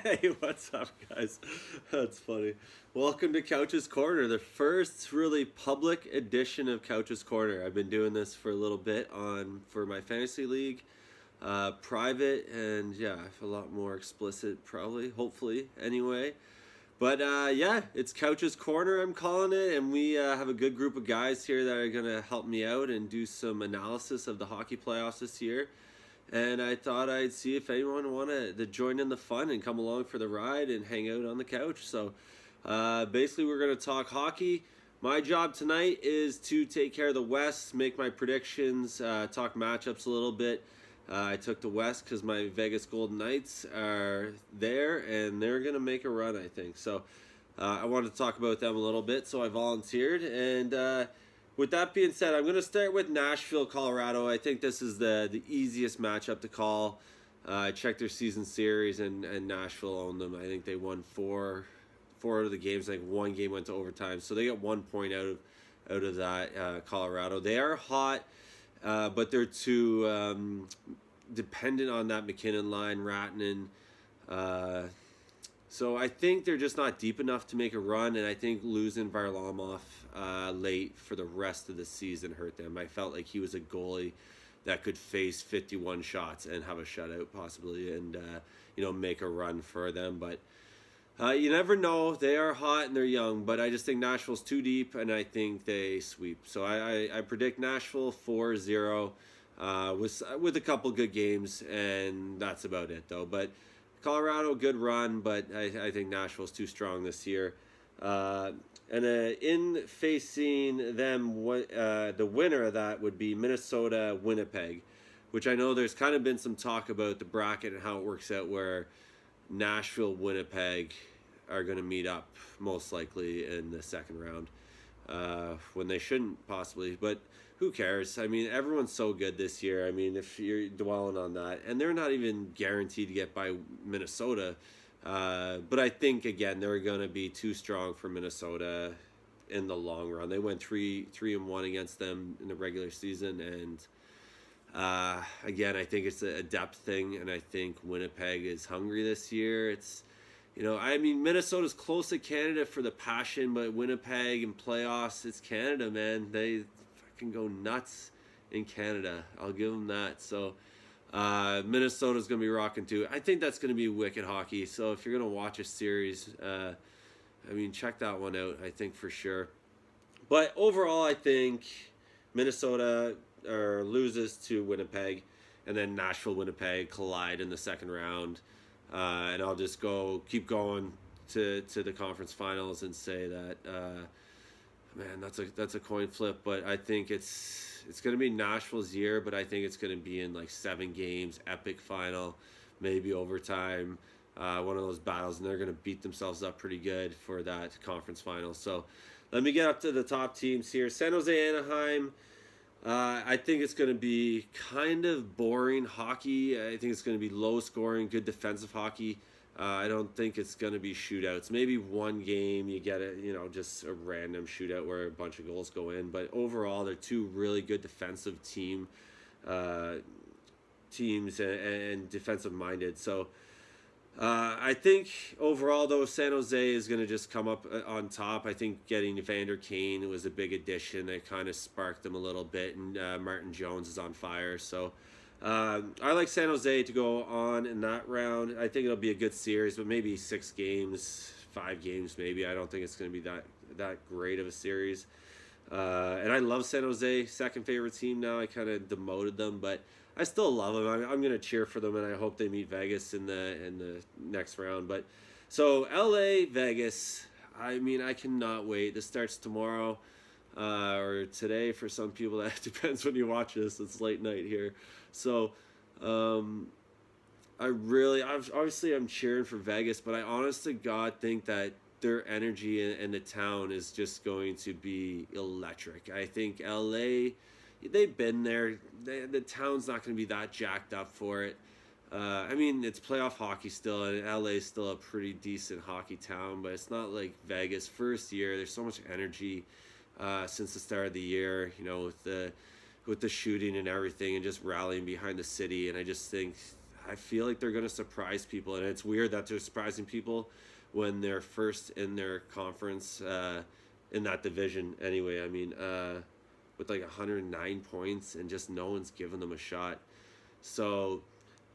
Hey, what's up, guys? That's funny. Welcome to Couch's Corner, the first really public edition of Couch's Corner. I've been doing this for a little bit for my fantasy league, private, and yeah, a lot more explicit, probably, hopefully, anyway. But yeah, it's Couch's Corner, I'm calling it, and we have a good group of guys here that are going to help me out and do some analysis of the hockey playoffs this year. And I thought I'd see if anyone wanted to join in the fun and come along for the ride and hang out on the couch. So basically, we're going to talk hockey. My job tonight is to take care of the West, make my predictions, talk matchups a little bit. I took the West because my Vegas Golden Knights are there and they're going to make a run, I think. So I wanted to talk about them a little bit, so I volunteered. And with that being said, I'm going to start with Nashville, Colorado. I think this is the easiest matchup to call. I checked their season series, and Nashville owned them. I think they won four out of the games. I think one game went to overtime, so they got 1 point out of that. Colorado, they are hot, but they're too dependent on that McKinnon line, Ratnan. So I think they're just not deep enough to make a run, and I think losing Varlamov late for the rest of the season hurt them. I felt like he was a goalie that could face 51 shots and have a shutout possibly, and make a run for them. But you never know. They are hot and they're young, but I just think Nashville's too deep, and I think they sweep. So I predict Nashville 4-0 with a couple good games, and that's about it though. But Colorado, good run, but I think Nashville's too strong this year. And in facing them, the winner of that would be Minnesota, Winnipeg, which I know there's kind of been some talk about the bracket and how it works out, where Nashville, Winnipeg are going to meet up most likely in the second round, when they shouldn't possibly, but who cares? I mean, everyone's so good this year. I mean, if you're dwelling on that, and they're not even guaranteed to get by Minnesota, but I think again they're going to be too strong for Minnesota in the long run. They went 3-1 against them in the regular season, and again, I think it's a depth thing, and I think Winnipeg is hungry this year. I mean, Minnesota's close to Canada for the passion, but Winnipeg and playoffs, it's Canada, man. They fucking go nuts in Canada. I'll give them that. So Minnesota's going to be rocking too. I think that's going to be wicked hockey. So if you're going to watch a series, check that one out, I think for sure. But overall, I think Minnesota loses to Winnipeg, and then Nashville, Winnipeg collide in the second round. And I'll just keep going to the conference finals and say that, man, that's a coin flip. But I think it's going to be Nashville's year, but I think it's going to be in like 7 games, epic final, maybe overtime, one of those battles, and they're going to beat themselves up pretty good for that conference final. So let me get up to the top teams here. San Jose, Anaheim. I think it's going to be kind of boring hockey. I think it's going to be low scoring, good defensive hockey. I don't think it's going to be shootouts. Maybe one game you get just a random shootout where a bunch of goals go in. But overall, they're two really good defensive teams and defensive minded. So I think overall, though, San Jose is going to just come up on top. I think getting Evander Kane was a big addition. It kind of sparked them a little bit, and Martin Jones is on fire. So I like San Jose to go on in that round. I think it'll be a good series, but maybe 6 games, 5 games maybe. I don't think it's going to be that great of a series. And I love San Jose, second favorite team now. I kind of demoted them, but I still love them. I'm going to cheer for them, and I hope they meet Vegas in the next round. But so LA, Vegas. I mean, I cannot wait. This starts tomorrow or today for some people. That depends when you watch this. It's late night here, so obviously I'm cheering for Vegas, but I honest to God think that their energy in the town is just going to be electric. I think LA, they've been there. The town's not going to be that jacked up for it. It's playoff hockey still, and LA's still a pretty decent hockey town, but it's not like Vegas. First year, there's so much energy since the start of the year, with the shooting and everything, and just rallying behind the city. And I just think I feel like they're going to surprise people, and it's weird that they're surprising people when they're first in their conference in that division. Anyway, I mean, with like 109 points, and just no one's giving them a shot. So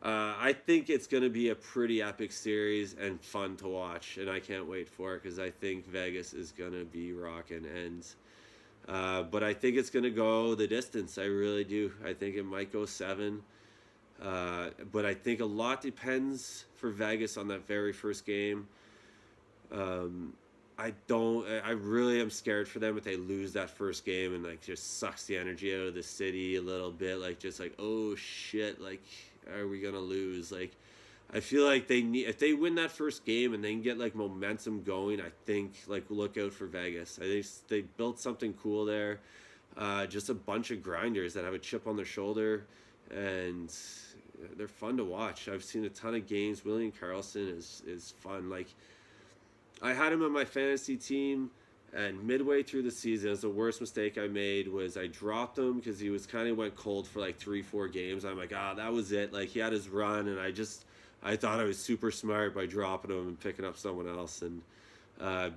I think it's going to be a pretty epic series and fun to watch, and I can't wait for it because I think Vegas is going to be rocking. And but I think it's going to go the distance. I really do. I think it might go 7. But I think a lot depends for Vegas on that very first game. I don't. I really am scared for them if they lose that first game and like just sucks the energy out of the city a little bit. Like just like, oh shit, like are we gonna lose? Like I feel like they need, if they win that first game and they can get like momentum going. I think like look out for Vegas. I think they built something cool there. Just a bunch of grinders that have a chip on their shoulder, and they're fun to watch. I've seen a ton of games. William Karlsson is fun. Like I had him on my fantasy team, and midway through the season, it was the worst mistake I made. Was I dropped him because he was kind of went cold for like 3-4 games. I'm like, that was it. Like he had his run, and I thought I was super smart by dropping him and picking up someone else. And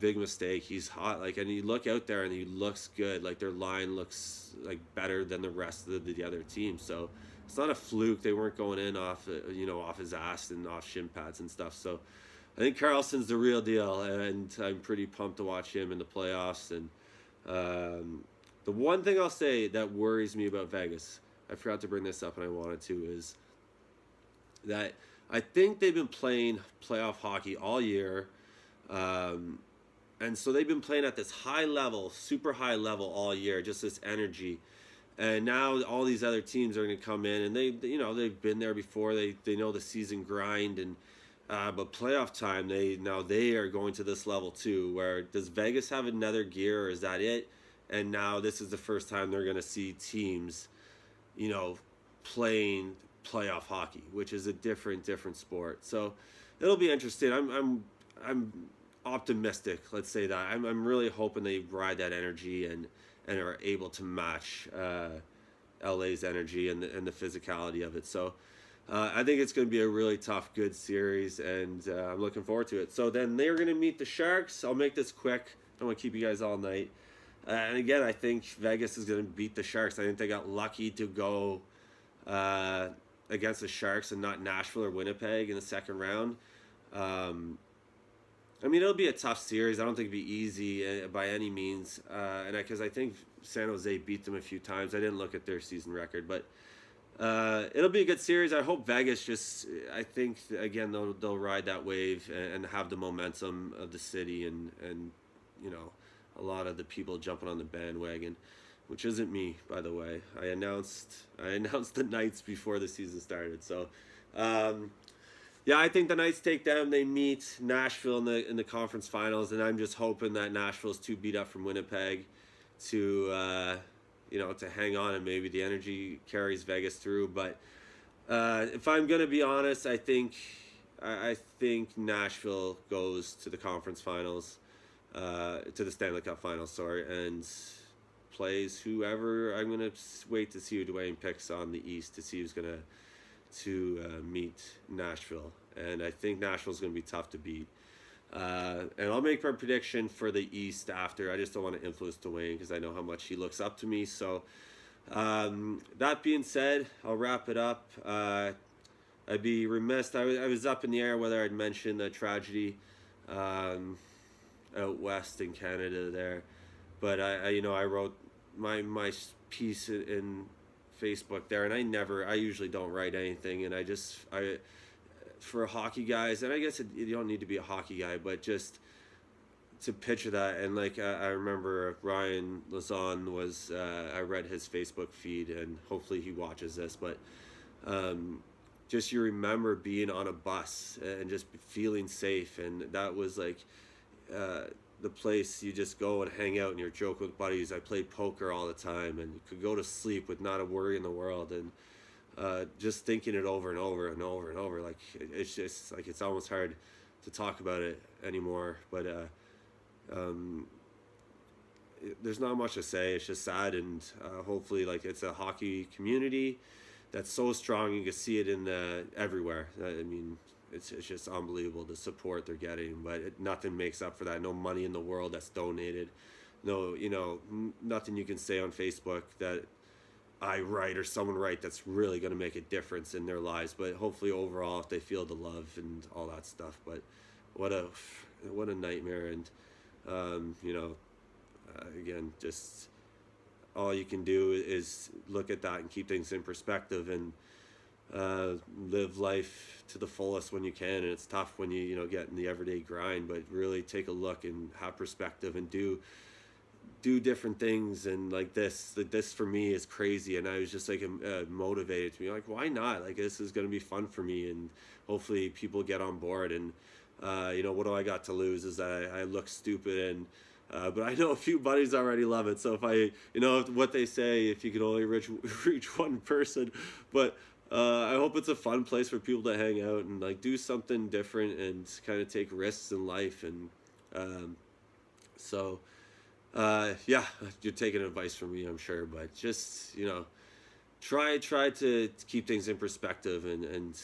big mistake. He's hot. Like, and you look out there and he looks good. Like their line looks like better than the rest of the other team. So it's not a fluke. They weren't going in off off his ass and off shin pads and stuff. So I think Karlsson's the real deal, and I'm pretty pumped to watch him in the playoffs. And the one thing I'll say that worries me about Vegas, I forgot to bring this up and I wanted to, is that I think they've been playing playoff hockey all year. And so they've been playing at this high level, super high level all year, just this energy. And now all these other teams are going to come in, and they've been there before. They know the season grind, and but playoff time, they are going to this level too. Where does Vegas have another gear, or is that it? And now this is the first time they're going to see teams, playing playoff hockey, which is a different sport. So it'll be interesting. I'm optimistic. Let's say that I'm really hoping they ride that energy and are able to match LA's energy and the physicality of it. So. I think it's going to be a really tough, good series, and I'm looking forward to it. So then they're going to meet the Sharks. I'll make this quick. I don't want to keep you guys all night. And again, I think Vegas is going to beat the Sharks. I think they got lucky to go against the Sharks and not Nashville or Winnipeg in the second round. I mean, it'll be a tough series. I don't think it'll be easy by any means. And because I think San Jose beat them a few times. I didn't look at their season record, but it'll be a good series. I hope Vegas I think again they'll ride that wave and have the momentum of the city and a lot of the people jumping on the bandwagon, which isn't me, by the way. I announced the Knights before the season started. So yeah, I think the Knights take them. They meet Nashville in the conference finals, and I'm just hoping that Nashville's too beat up from Winnipeg to to hang on, and maybe the energy carries Vegas through. But if I'm going to be honest, I think Nashville goes to the conference finals, to the Stanley Cup finals, sorry, and plays whoever. I'm going to wait to see who Dwayne picks on the East to see who's going to meet Nashville. And I think Nashville's going to be tough to beat. And I'll make my prediction for the East after. I just don't want to influence Dwayne because I know how much he looks up to me. So that being said, I'll wrap it up. I'd be remiss. I was up in the air whether I'd mention the tragedy out west in Canada there. But I wrote my piece in Facebook there, and I usually don't write anything, and I for hockey guys, and I guess you don't need to be a hockey guy, but just to picture that. And like I remember Ryan Lazon was I read his Facebook feed, and hopefully he watches this, but just you remember being on a bus and just feeling safe, and that was like the place you just go and hang out and you're joking with buddies. I played poker all the time and could go to sleep with not a worry in the world, and just thinking it over and over and over and over, like it's just like it's almost hard to talk about it anymore. But there's not much to say. It's just sad, and hopefully, like, it's a hockey community that's so strong. You can see it in everywhere. I mean, it's just unbelievable the support they're getting, but nothing makes up for that. No money in the world that's donated. No, nothing you can say on Facebook that I write or someone write that's really going to make a difference in their lives. But hopefully overall, if they feel the love and all that stuff. But what a nightmare. And again, just all you can do is look at that and keep things in perspective, and live life to the fullest when you can. And it's tough when you get in the everyday grind, but really take a look and have perspective and do different things. And like this for me is crazy, and I was just like motivated to be like, why not? Like, this is going to be fun for me, and hopefully people get on board. And what do I got to lose? Is that I look stupid, and but I know a few buddies already love it. So if I, what they say, if you can only reach one person, but I hope it's a fun place for people to hang out and like do something different and kind of take risks in life. And yeah, you're taking advice from me, I'm sure, but just try to keep things in perspective, and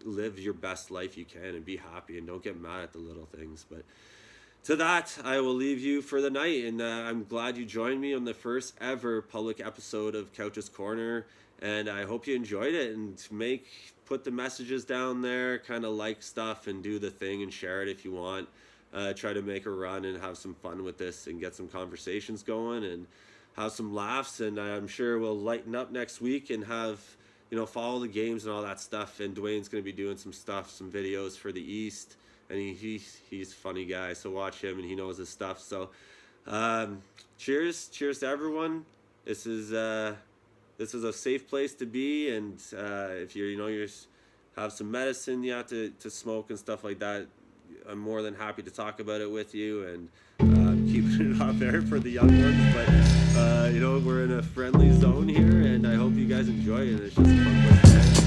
live your best life you can, and be happy, and don't get mad at the little things. But to that, I will leave you for the night, and I'm glad you joined me on the first ever public episode of Couch's Corner, and I hope you enjoyed it. And put the messages down there, kind of like stuff, and do the thing, and share it if you want. Try to make a run and have some fun with this, and get some conversations going, and have some laughs. And I'm sure we'll lighten up next week and have follow the games and all that stuff. And Dwayne's going to be doing some stuff, some videos for the East. And he's a funny guy, so watch him, and he knows his stuff. So cheers to everyone. This is a safe place to be, and if you have some medicine you have to smoke and stuff like that, I'm more than happy to talk about it with you, and keeping it off air for the young ones. But we're in a friendly zone here, and I hope you guys enjoy it. It's just a fun place to hang.